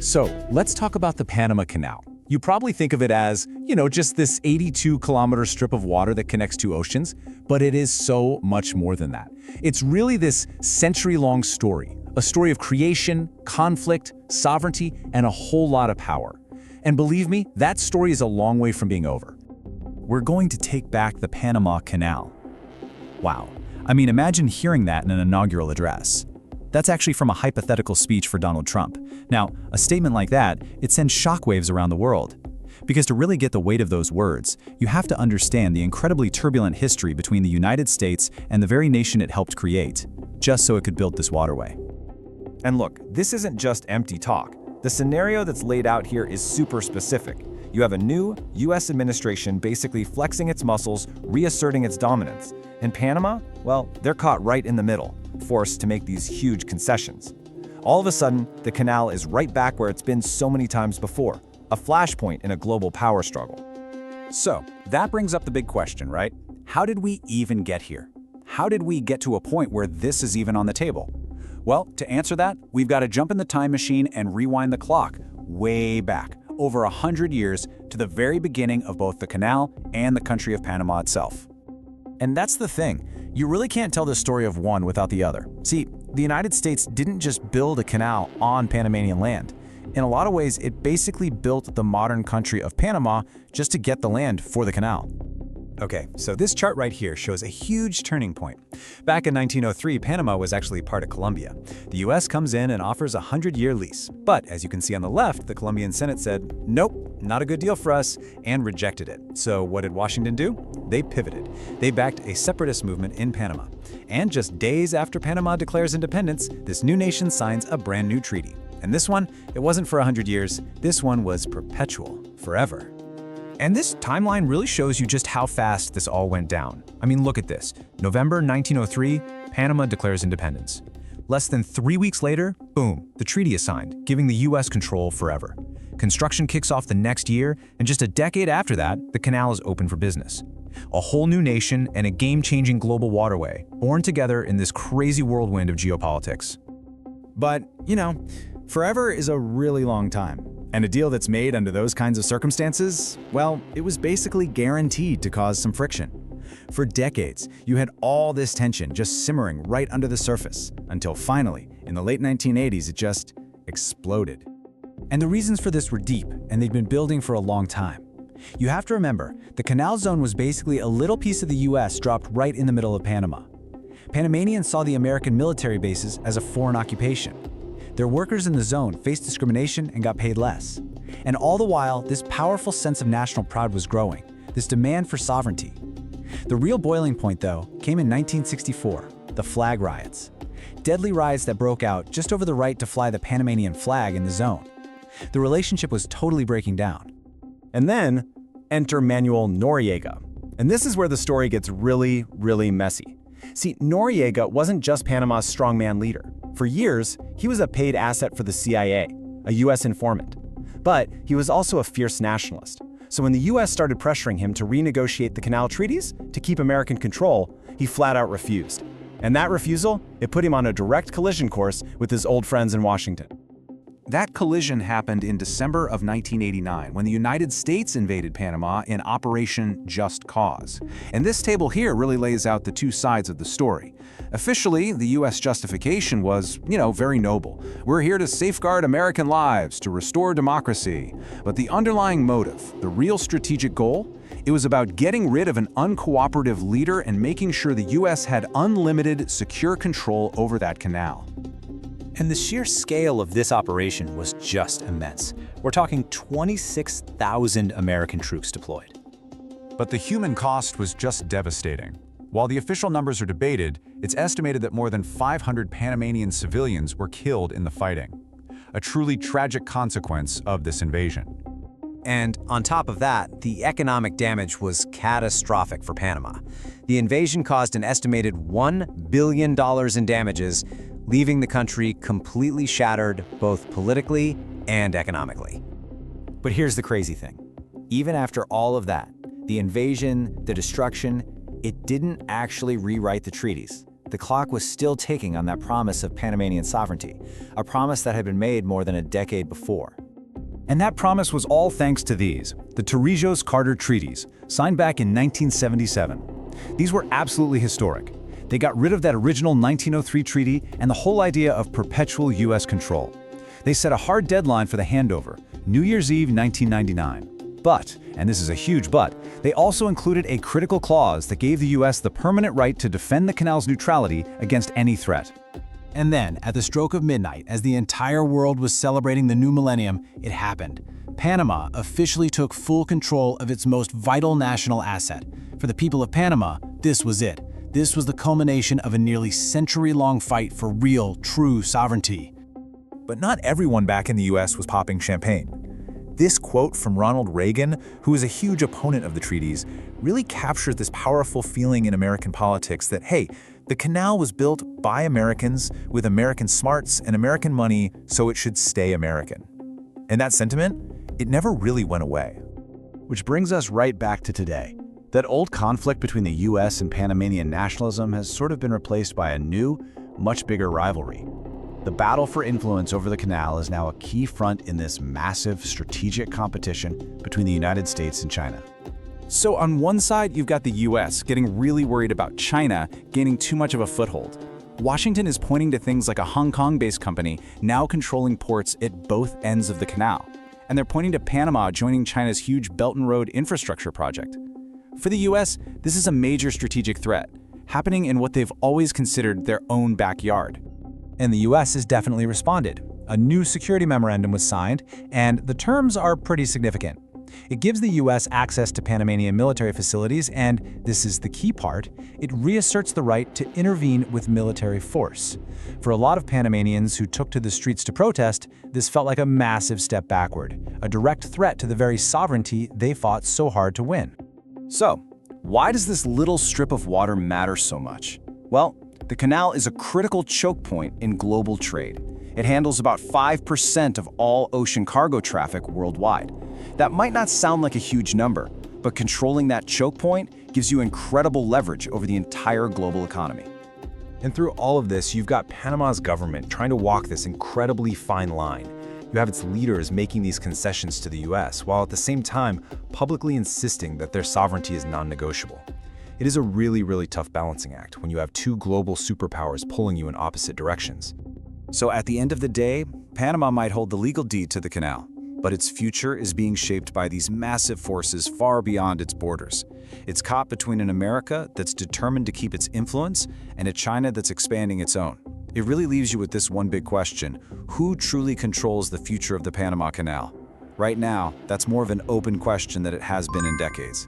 So let's talk about the Panama Canal. You probably think of it as, just this 82-kilometer strip of water that connects two oceans, but it is so much more than that. It's really this century-long story, a story of creation, conflict, sovereignty, and a whole lot of power. And believe me, that story is a long way from being over. We're going to take back the Panama Canal. Wow. I mean, imagine hearing that in an inaugural address. That's actually from a hypothetical speech for Donald Trump. Now, a statement like that, it sends shockwaves around the world. Because to really get the weight of those words, you have to understand the incredibly turbulent history between the United States and the very nation it helped create, just so it could build this waterway. And look, this isn't just empty talk. The scenario that's laid out here is super specific. You have a new U.S. administration basically flexing its muscles, reasserting its dominance. And Panama, well, they're caught right in the middle, forced to make these huge concessions. All of a sudden, the canal is right back where it's been so many times before, a flashpoint in a global power struggle. So, that brings up the big question, right? How did we even get here? How did we get to a point where this is even on the table? Well, to answer that, we've got to jump in the time machine and rewind the clock way back, over 100 years, to the very beginning of both the canal and the country of Panama itself. And that's the thing. You really can't tell the story of one without the other. See, the United States didn't just build a canal on Panamanian land. In a lot of ways, it basically built the modern country of Panama just to get the land for the canal. Okay, so this chart right here shows a huge turning point. Back in 1903, Panama was actually part of Colombia. The US comes in and offers a 100-year lease. But as you can see on the left, the Colombian Senate said, nope, not a good deal for us, and rejected it. So what did Washington do? They pivoted. They backed a separatist movement in Panama. And just days after Panama declares independence, this new nation signs a brand new treaty. And this one, it wasn't for 100 years. This one was perpetual, forever. And this timeline really shows you just how fast this all went down. I mean, look at this. November 1903, Panama declares independence. Less than 3 weeks later, boom, the treaty is signed, giving the US control forever. Construction kicks off the next year, and just a decade after that, the canal is open for business. A whole new nation and a game-changing global waterway, born together in this crazy whirlwind of geopolitics. But, forever is a really long time. And a deal that's made under those kinds of circumstances, well, it was basically guaranteed to cause some friction. For decades, you had all this tension just simmering right under the surface, until finally, in the late 1980s, it just exploded. And the reasons for this were deep, and they'd been building for a long time. You have to remember, the Canal Zone was basically a little piece of the US dropped right in the middle of Panama. Panamanians saw the American military bases as a foreign occupation. Their workers in the zone faced discrimination and got paid less. And all the while, this powerful sense of national pride was growing, this demand for sovereignty. The real boiling point, though, came in 1964, the flag riots. Deadly riots that broke out just over the right to fly the Panamanian flag in the zone. The relationship was totally breaking down. And then, enter Manuel Noriega. And this is where the story gets really, really messy. See, Noriega wasn't just Panama's strongman leader. For years, he was a paid asset for the CIA, a US informant. But he was also a fierce nationalist. So when the US started pressuring him to renegotiate the canal treaties to keep American control, he flat out refused. And that refusal, it put him on a direct collision course with his old friends in Washington. That collision happened in December of 1989 when the United States invaded Panama in Operation Just Cause. And this table here really lays out the two sides of the story. Officially, the U.S. justification was, very noble. We're here to safeguard American lives, to restore democracy. But the underlying motive, the real strategic goal, it was about getting rid of an uncooperative leader and making sure the U.S. had unlimited, secure control over that canal. And the sheer scale of this operation was just immense. We're talking 26,000 American troops deployed. But the human cost was just devastating. While the official numbers are debated, it's estimated that more than 500 Panamanian civilians were killed in the fighting. A truly tragic consequence of this invasion. And on top of that, the economic damage was catastrophic for Panama. The invasion caused an estimated $1 billion in damages, leaving the country completely shattered both politically and economically. But here's the crazy thing. Even after all of that, the invasion, the destruction, it didn't actually rewrite the treaties. the clock was still ticking on that promise of Panamanian sovereignty, a promise that had been made more than a decade before. And that promise was all thanks to these, the Torrijos-Carter Treaties, signed back in 1977. These were absolutely historic. They got rid of that original 1903 treaty and the whole idea of perpetual U.S. control. They set a hard deadline for the handover, New Year's Eve 1999. But, and this is a huge but, they also included a critical clause that gave the U.S. the permanent right to defend the canal's neutrality against any threat. And then, at the stroke of midnight, as the entire world was celebrating the new millennium, it happened. Panama officially took full control of its most vital national asset. For the people of Panama, this was it. This was the culmination of a nearly century-long fight for real, true sovereignty. But not everyone back in the US was popping champagne. This quote from Ronald Reagan, who was a huge opponent of the treaties, really captures this powerful feeling in American politics that, hey, the canal was built by Americans with American smarts and American money, so it should stay American. And that sentiment, it never really went away. Which brings us right back to today. That old conflict between the US and Panamanian nationalism has sort of been replaced by a new, much bigger rivalry. The battle for influence over the canal is now a key front in this massive strategic competition between the United States and China. So on one side, you've got the US getting really worried about China gaining too much of a foothold. Washington is pointing to things like a Hong Kong-based company now controlling ports at both ends of the canal. And they're pointing to Panama joining China's huge Belt and Road infrastructure project. For the US, this is a major strategic threat, happening in what they've always considered their own backyard. And the US has definitely responded. A new security memorandum was signed, and the terms are pretty significant. It gives the US access to Panamanian military facilities, and this is the key part, it reasserts the right to intervene with military force. For a lot of Panamanians who took to the streets to protest, this felt like a massive step backward, a direct threat to the very sovereignty they fought so hard to win. So, why does this little strip of water matter so much? Well, the canal is a critical choke point in global trade. It handles about 5% of all ocean cargo traffic worldwide. That might not sound like a huge number, but controlling that choke point gives you incredible leverage over the entire global economy. And through all of this, you've got Panama's government trying to walk this incredibly fine line. You have its leaders making these concessions to the US, while at the same time publicly insisting that their sovereignty is non-negotiable. It is a really, really tough balancing act when you have two global superpowers pulling you in opposite directions. So at the end of the day, Panama might hold the legal deed to the canal, but its future is being shaped by these massive forces far beyond its borders. It's caught between an America that's determined to keep its influence and a China that's expanding its own. It really leaves you with this one big question: who truly controls the future of the Panama Canal? Right now, that's more of an open question than it has been in decades.